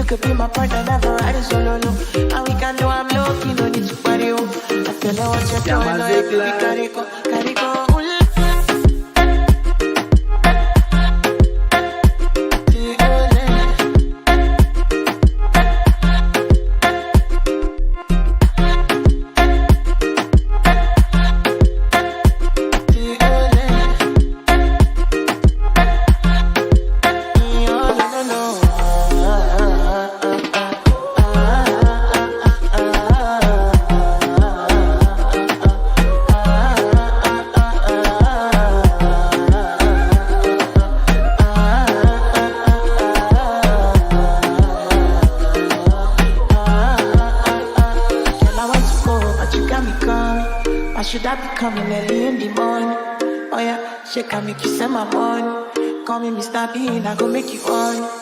could be my partner, never ride it solo, no. And we can do I'm low-key, no need to party, oh. I feel like what you're doing, no, every carico, carico. Why should I be coming early in the morning? Oh yeah, she can make you send my money. Call me Mr. Bean, I go make you on.